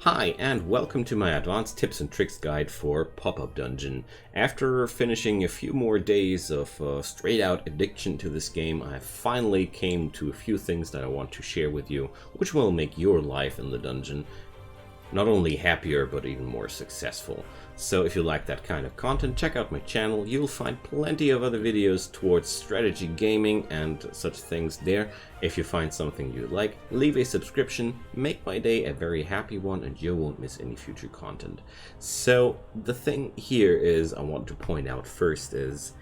Hi, and welcome to my advanced tips and tricks guide for Popup Dungeon. After finishing a few more days of straight out addiction to this game, I finally came to a few things that I want to share with you, which will make your life in the dungeon not only happier, but even more successful. So if you like that kind of content, check out my channel. You'll find plenty of other videos towards strategy gaming and such things there. If you find something you like, leave a subscription, make my day a very happy one, and you won't miss any future content. So the thing here is I want to point out first is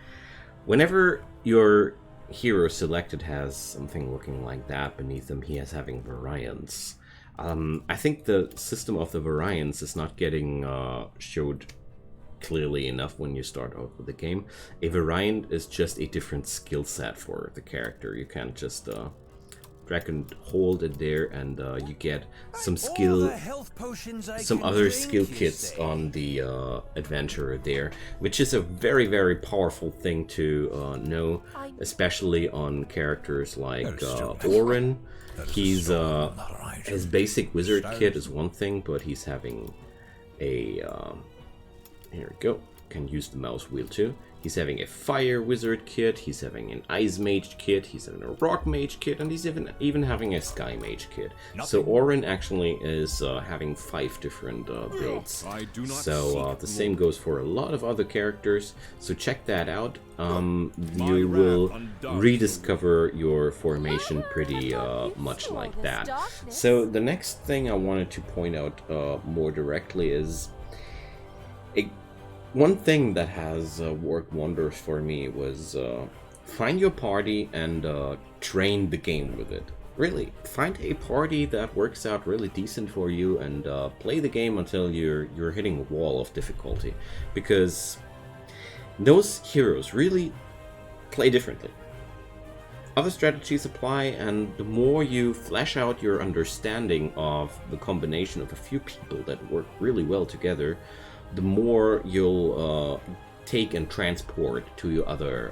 whenever your hero selected has something looking like that beneath him, he is having variants. I think the system of the variants is not getting showed clearly enough when you start out with the game. A variant is just a different skill set for the character. You can't just drag and hold it there and you get some skill, some other skill kits on the adventurer there, which is a very, very powerful thing to know, especially on characters like Orin. He's his basic wizard kit is one thing, but he's having a here we go, can use the mouse wheel too. He's having a fire wizard kit, he's having an ice mage kit, he's having a rock mage kit, and he's even having a sky mage kit. So Orin actually is having 5 different builds. So the same goes for a lot of other characters, so check that out. You will rediscover your formation pretty much like that. So the next thing I wanted to point out more directly is one thing that has worked wonders for me was find your party and train the game with it. Really, find a party that works out really decent for you and play the game until you're hitting a wall of difficulty, because those heroes really play differently. Other strategies apply, and the more you flesh out your understanding of the combination of a few people that work really well together, the more you'll take and transport to your other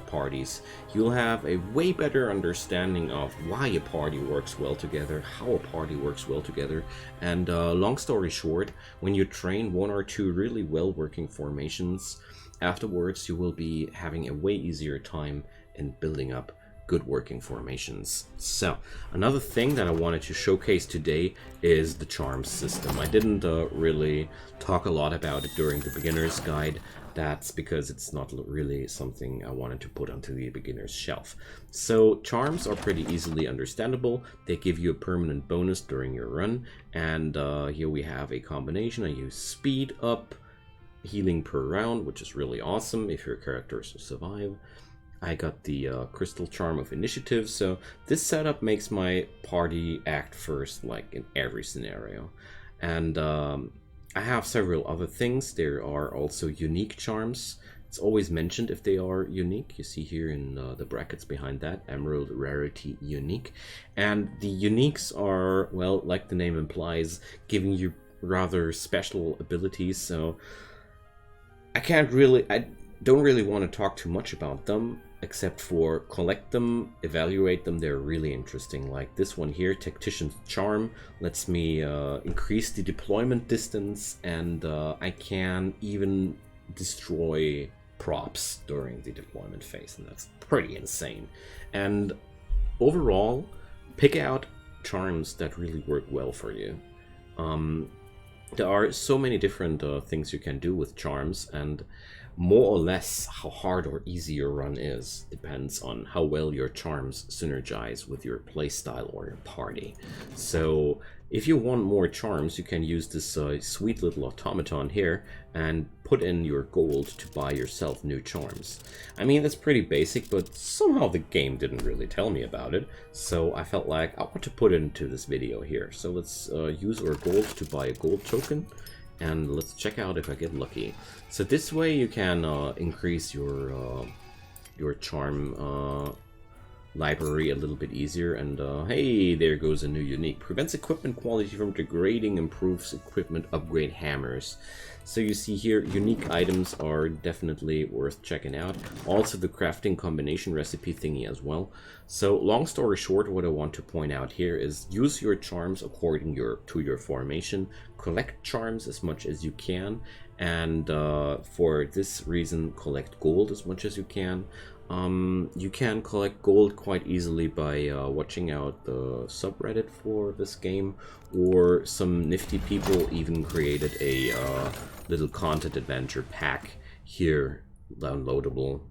parties. You'll have a way better understanding of why a party works well together, how a party works well together, and long story short, when you train 1 or 2 really well working formations, afterwards you will be having a way easier time in building up good working formations. So another thing that I wanted to showcase today is the charms system. I didn't really talk a lot about it during the beginner's guide. That's because it's not really something I wanted to put onto the beginner's shelf. So charms are pretty easily understandable. They give you a permanent bonus during your run, and here we have a combination. I use speed up, healing per round, which is really awesome if your characters survive. I got the Crystal Charm of Initiative, so this setup makes my party act first, like in every scenario. And I have several other things. There are also unique charms. It's always mentioned if they are unique. You see here in the brackets behind that, Emerald Rarity Unique. And the uniques are, well, like the name implies, giving you rather special abilities, so I don't really want to talk too much about them, except for collect them, evaluate them. They're really interesting. Like this one here, Tactician's Charm, lets me increase the deployment distance, and I can even destroy props during the deployment phase, and that's pretty insane. And overall, pick out charms that really work well for you. There are so many different things you can do with charms, and more or less how hard or easy your run is depends on how well your charms synergize with your playstyle or your party. So if you want more charms, you can use this sweet little automaton here and put in your gold to buy yourself new charms. I mean, that's pretty basic, but somehow the game didn't really tell me about it, so I felt like I want to put it into this video here. So let's use our gold to buy a gold token, and let's check out if I get lucky. So this way you can increase your charm library a little bit easier. And hey, there goes a new unique. Prevents equipment quality from degrading, improves equipment upgrade hammers. So you see here, unique items are definitely worth checking out. Also the crafting combination recipe thingy as well. So long story short, what I want to point out here is use your charms according to your formation. Collect charms as much as you can. And for this reason, collect gold as much as you can. You can collect gold quite easily by watching out the subreddit for this game, or some nifty people even created a little content adventure pack here, downloadable,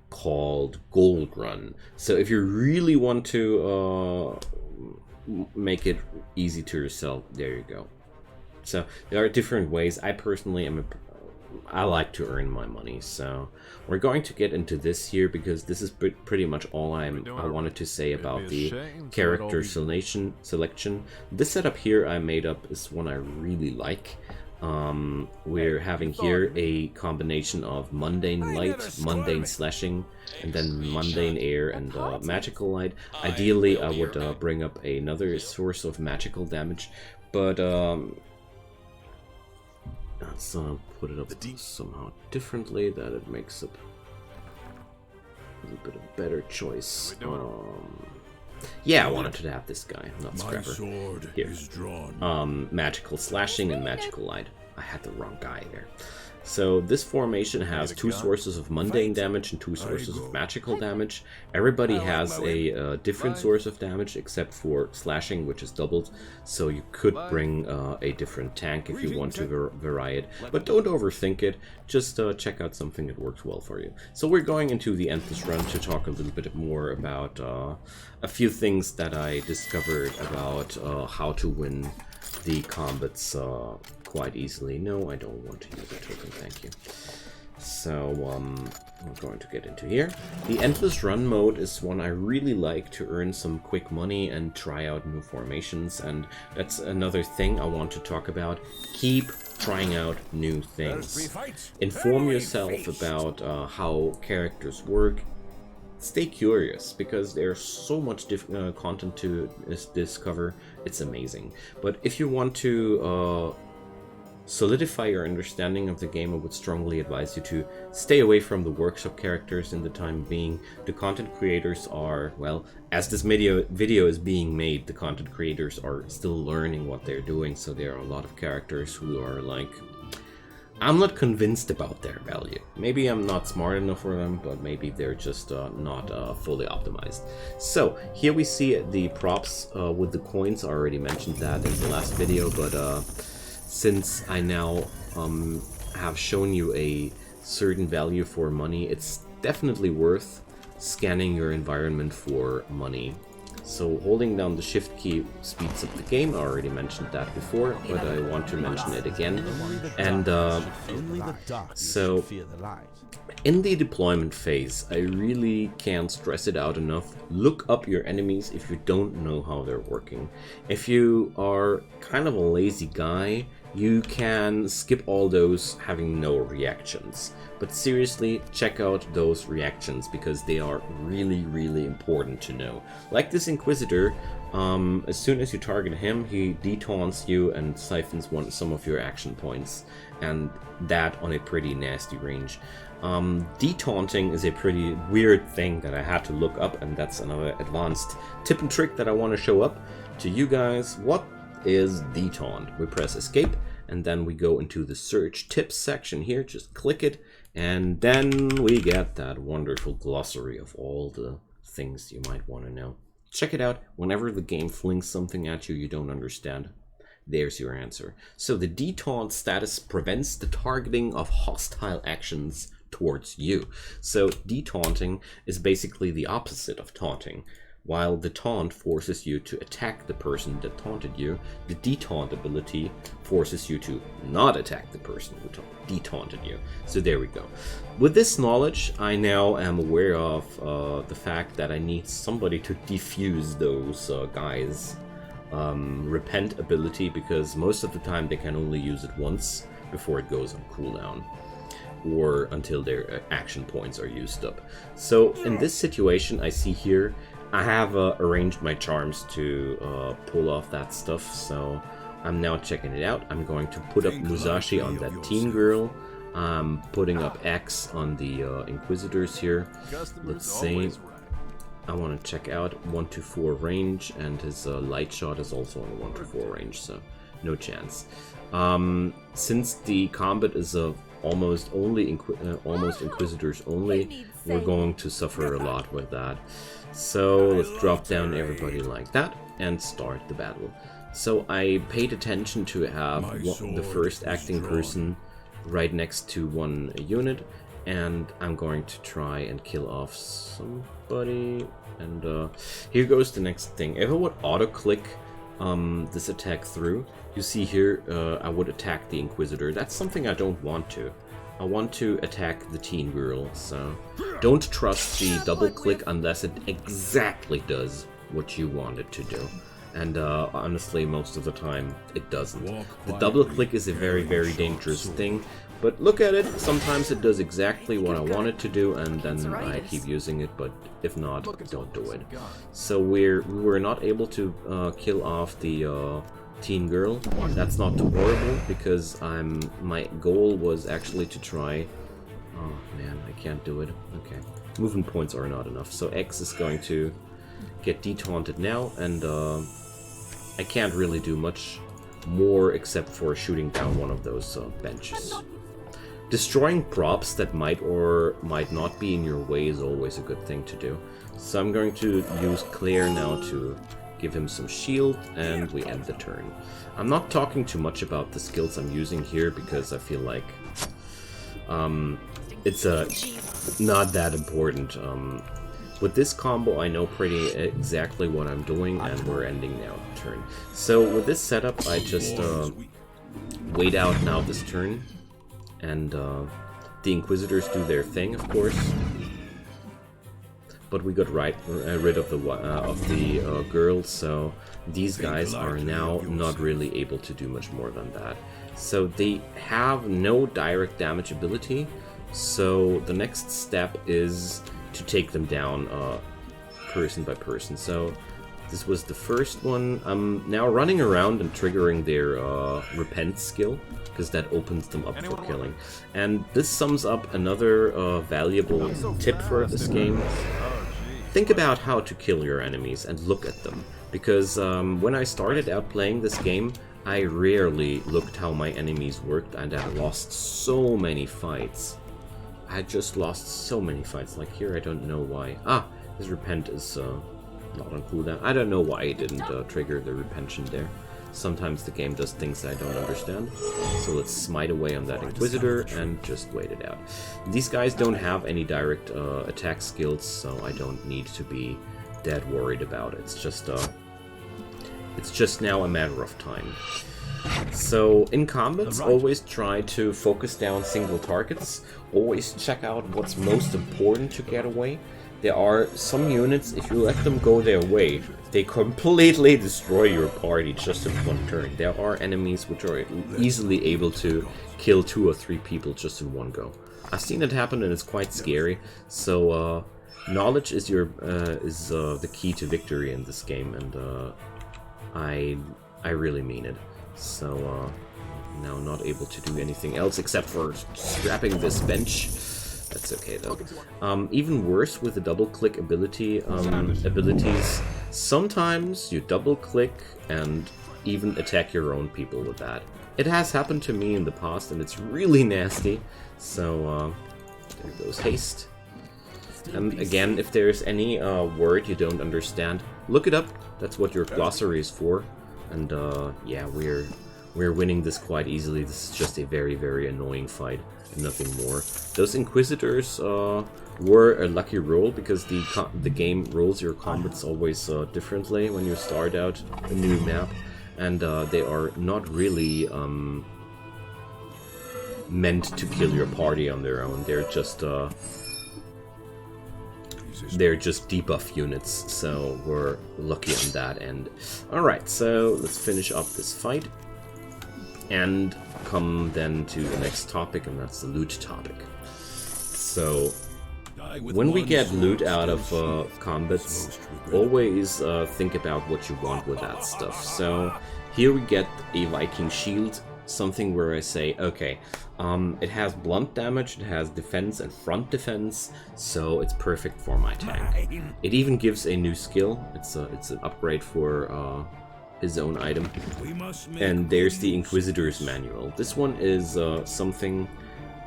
called Gold Run. So if you really want to make it easy to yourself, there you go. So there are different ways. I personally I like to earn my money, so we're going to get into this here because this is pretty much all I wanted to say about the character selection. This setup here I made up is one I really like. We're having here a combination of mundane light, mundane slashing, and then mundane air and magical light. Ideally I would bring up another source of magical damage, but let's put it up somehow differently that it makes up a little bit of a better choice. Yeah, I wanted to have this guy, not Scrapper. Here. Magical slashing and magical light. I had the wrong guy there. So this formation has 2 sources of mundane damage and 2 sources of magical damage. Everybody has a different source of damage except for slashing, which is doubled. So you could bring a different tank if you want to vary it. But don't overthink it. Just check out something that works well for you. So we're going into the Endless Run to talk a little bit more about a few things that I discovered about how to win the combats quite easily. No, I don't want to use a token, thank you. So, we're going to get into here. The Endless Run mode is one I really like to earn some quick money and try out new formations, and that's another thing I want to talk about. Keep trying out new things. Inform yourself about how characters work. Stay curious, because there's so much content to discover. It's amazing. But if you want to solidify your understanding of the game, I would strongly advise you to stay away from the workshop characters in the time being. The content creators are, well, as this video is being made, the content creators are still learning what they're doing, so there are a lot of characters who are like, I'm not convinced about their value. Maybe I'm not smart enough for them, but maybe they're just not fully optimized. So here we see the props with the coins. I already mentioned that in the last video, but since I now have shown you a certain value for money, it's definitely worth scanning your environment for money. So holding down the shift key speeds up the game. I already mentioned that before, but I want to mention it again. And so in the deployment phase, I really can't stress it out enough. Look up your enemies if you don't know how they're working. If you are kind of a lazy guy, you can skip all those having no reactions. But seriously, check out those reactions because they are really, really important to know. Like this Inquisitor, as soon as you target him, he detaunts you and siphons some of your action points. And that on a pretty nasty range. Detaunting is a pretty weird thing that I had to look up, and that's another advanced tip and trick that I want to show up to you guys. What is detaunt? We press escape and then we go into the search tips section here. Just click it and then we get that wonderful glossary of all the things you might want to know. Check it out. Whenever the game flings something at you don't understand, there's your answer. So the detaunt status prevents the targeting of hostile actions towards you. So detaunting is basically the opposite of taunting. While the taunt forces you to attack the person that taunted you, the detaunt ability forces you to not attack the person who detaunted you. So there we go. With this knowledge, I now am aware of the fact that I need somebody to defuse those guys' repent ability, because most of the time they can only use it once before it goes on cooldown. or until their action points are used up. So in this situation, I see here, I have arranged my charms to pull off that stuff, so I'm now checking it out. I'm going to put up Musashi on that teen girl. I'm putting up X on the Inquisitors here. Let's see. I want to check out 1-4 range, and his light shot is also on 1-4 range, so no chance. Since the combat is almost Inquisitors only, we're going to suffer a lot with that. So let's drop down everybody like that and start the battle. So I paid attention to have the first acting person right next to one unit, and I'm going to try and kill off somebody. And here goes the next thing. If I would auto-click this attack through, you see here I would attack the Inquisitor. That's something I don't want to. I want to attack the teen girl, so don't trust the double-click unless it exactly does what you want it to do. And honestly, most of the time, it doesn't. The double-click is a very, very dangerous thing. But look at it, sometimes it does exactly what I want it to do, and then I keep using it, but if not, don't do it. So we were not able to kill off the teen girl. That's not too horrible, because my goal was actually to try... Oh man, I can't do it. Okay. Movement points are not enough, so X is going to get detaunted now, and I can't really do much more except for shooting down one of those benches. Destroying props that might or might not be in your way is always a good thing to do. So I'm going to use Claire now to give him some shield, and we end the turn. I'm not talking too much about the skills I'm using here because I feel like it's not that important. With this combo, I know pretty exactly what I'm doing, and we're ending now the turn. So with this setup, I just wait out now this turn. And the Inquisitors do their thing, of course, but we got rid of the girls, so these guys are now not really able to do much more than that. So they have no direct damage ability, so the next step is to take them down person by person. So this was the first one. I'm now running around and triggering their repent skill, because that opens them up for killing. And this sums up another valuable tip for this game. Think about how to kill your enemies and look at them. Because when I started out playing this game, I rarely looked how my enemies worked, and I lost so many fights. I just lost so many fights. Like here, I don't know why. Ah, his repent is not on cooldown. I don't know why he didn't trigger the repention there. Sometimes the game does things I don't understand. So let's smite away on that Inquisitor and just wait it out. These guys don't have any direct attack skills, so I don't need to be that worried about it. It's just now a matter of time. So in combats, always try to focus down single targets. Always check out what's most important to get away. There are some units, if you let them go their way, they completely destroy your party just in one turn. There are enemies which are easily able to kill 2 or 3 people just in one go. I've seen it happen, and it's quite scary. So knowledge is the key to victory in this game, and I really mean it. So now not able to do anything else except for scrapping this bench. That's okay though. Even worse with the double-click abilities. Sometimes you double-click and even attack your own people with that. It has happened to me in the past, and it's really nasty. So there goes haste. Again, if there's any word you don't understand, look it up. That's what your glossary is for. And yeah, we're winning this quite easily. This is just a very, very annoying fight. Nothing more. Those Inquisitors were a lucky roll, because the game rolls your combats always differently when you start out a new map, and they are not really meant to kill your party on their own. They're just debuff units, so we're lucky on that end. Alright, so let's finish up this fight. And come then to the next topic, and that's the loot topic. So when we get loot out of combats, always think about what you want with that stuff. So here we get a Viking shield, something where I say, okay, it has blunt damage, it has defense and front defense, so it's perfect for my tank. It even gives a new skill. It's an upgrade for his own item. And there's the Inquisitor's manual. This one is something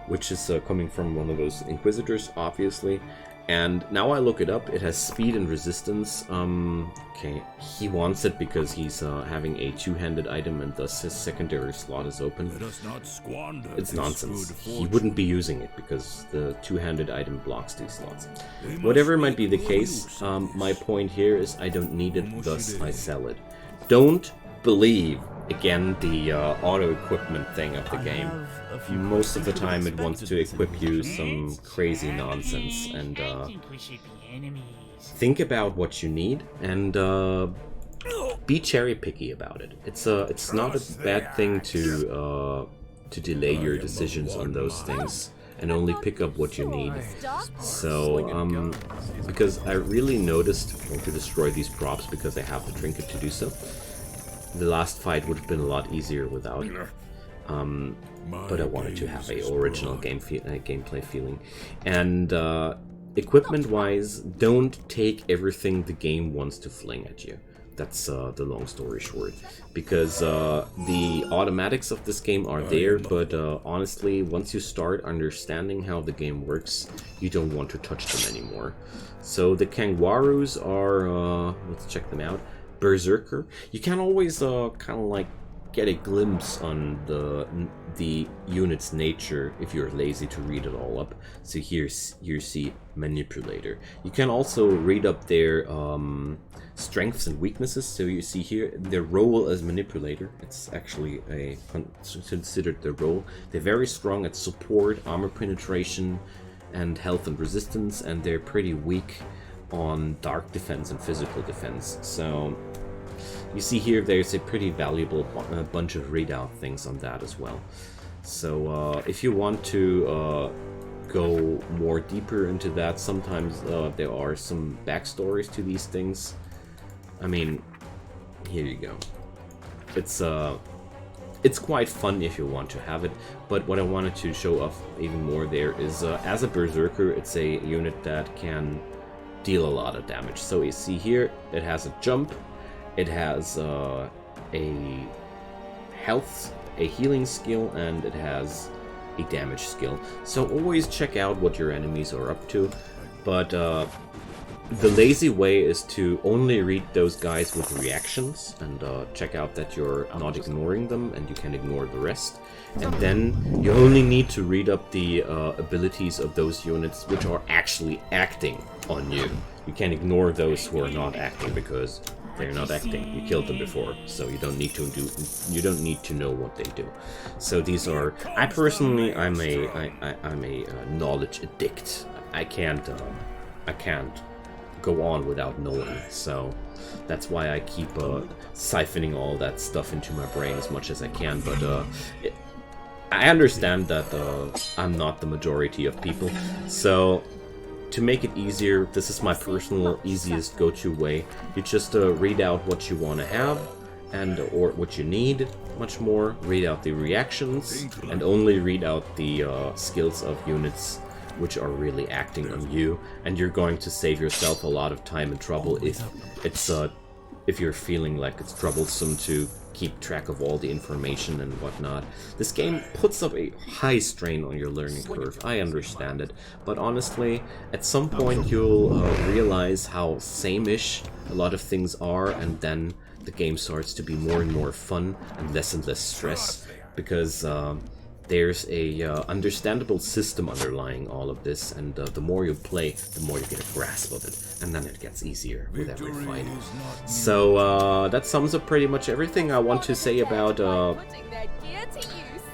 which is coming from one of those Inquisitors, obviously. And now I look it up, it has speed and resistance. Okay, he wants it because he's having a two-handed item and thus his secondary slot is open. It's nonsense. He wouldn't be using it because the two-handed item blocks these slots. Whatever might be the case, my point here is I don't need it, thus I sell it. Don't believe, again, the auto-equipment thing of the game. Most of the time it wants to equip you some crazy nonsense, and think about what you need, and be cherry-picky about it. It's not a bad thing to delay your decisions on those things, and only pick up what you need. So, because I really noticed, I want to destroy these props because I have the trinket to do so. The last fight would have been a lot easier without. But I wanted to have a original gameplay feeling. And equipment-wise, don't take everything the game wants to fling at you. That's the long story short. Because the automatics of this game are there, but honestly, once you start understanding how the game works, you don't want to touch them anymore. So the Kangaroos are, let's check them out. Berserker. You can always kind of like get a glimpse on the unit's nature if you're lazy to read it all up. So here you see Manipulator. You can also read up their strengths and weaknesses. So you see here their role as Manipulator. It's actually considered their role. They're very strong at support, armor penetration, and health and resistance, and they're pretty weak on dark defense and physical defense. So you see here there's a pretty valuable bunch of readout things on that as well. So if you want to go more deeper into that, sometimes there are some backstories to these things. I mean, here you go. It's quite fun if you want to have it, but what I wanted to show off even more there is as a Berserker, it's a unit that can deal a lot of damage. So you see here, it has a jump, it has a health, a healing skill, and it has a damage skill. So always check out what your enemies are up to, but the lazy way is to only read those guys with reactions and check out that you're not ignoring them and you can ignore the rest. And then you only need to read up the abilities of those units which are actually acting on you. You can ignore those who are not acting because they're not acting. You killed them before, so you don't need to know what they do. So these are. I personally, I'm a knowledge addict. I can't go on without knowing. So that's why I keep siphoning all that stuff into my brain as much as I can. But I understand that I'm not the majority of people, so to make it easier, this is my personal easiest go-to way. You just read out what you want to have and or what you need much more, read out the reactions, and only read out the skills of units which are really acting on you, and you're going to save yourself a lot of time and trouble if you're feeling like it's troublesome to keep track of all the information and whatnot. This game puts up a high strain on your learning curve. I understand it, but honestly, at some point you'll realize how same-ish a lot of things are, and then the game starts to be more and more fun and less stress, because there's a understandable system underlying all of this, and the more you play, the more you get a grasp of it, and then it gets easier with every fight. So that sums up pretty much everything I want to say about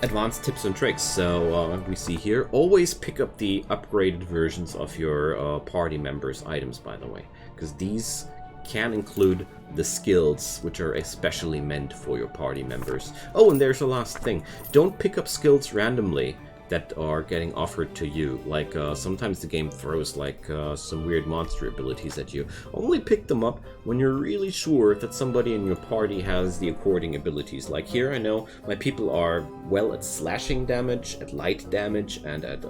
advanced tips and tricks. So we see here, always pick up the upgraded versions of your party members' items, by the way, because these can include the skills which are especially meant for your party members. Oh, and there's a last thing. Don't pick up skills randomly that are getting offered to you. Like, sometimes the game throws, like, some weird monster abilities at you. Only pick them up when you're really sure that somebody in your party has the according abilities. Like here, I know my people are well at slashing damage, at light damage, and at,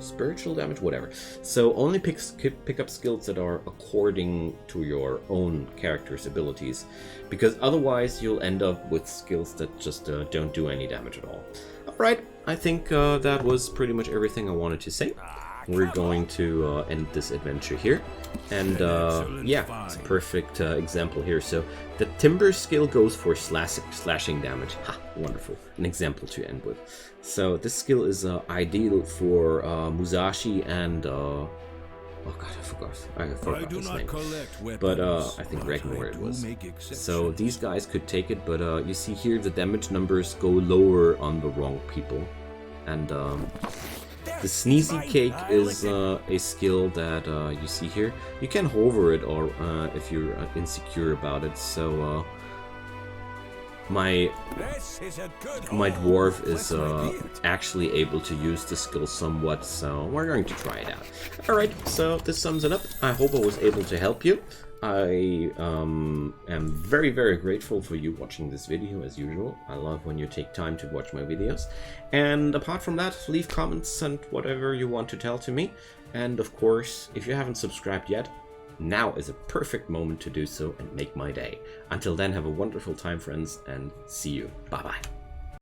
spiritual damage, whatever. So only pick up skills that are according to your own character's abilities, because otherwise you'll end up with skills that just don't do any damage at all. Alright, I think that was pretty much everything I wanted to say. We're going to end this adventure here. And yeah, it's a perfect example here. So the timber skill goes for slashing damage. Ha, wonderful. An example to end with. So this skill is ideal for Musashi and oh god, I forgot his name. But I think Ragnar it was. So these guys could take it, but you see here the damage numbers go lower on the wrong people. And the Sneezy Cake is a skill that you see here. You can hover it, or if you're insecure about it. So my dwarf is actually able to use the skill somewhat, so we're going to try it out. Alright, so this sums it up. I hope I was able to help you. I am very, very grateful for you watching this video, as usual. I love when you take time to watch my videos. And apart from that, leave comments and whatever you want to tell to me. And of course, if you haven't subscribed yet, now is a perfect moment to do so and make my day. Until then, have a wonderful time, friends, and see you. Bye-bye.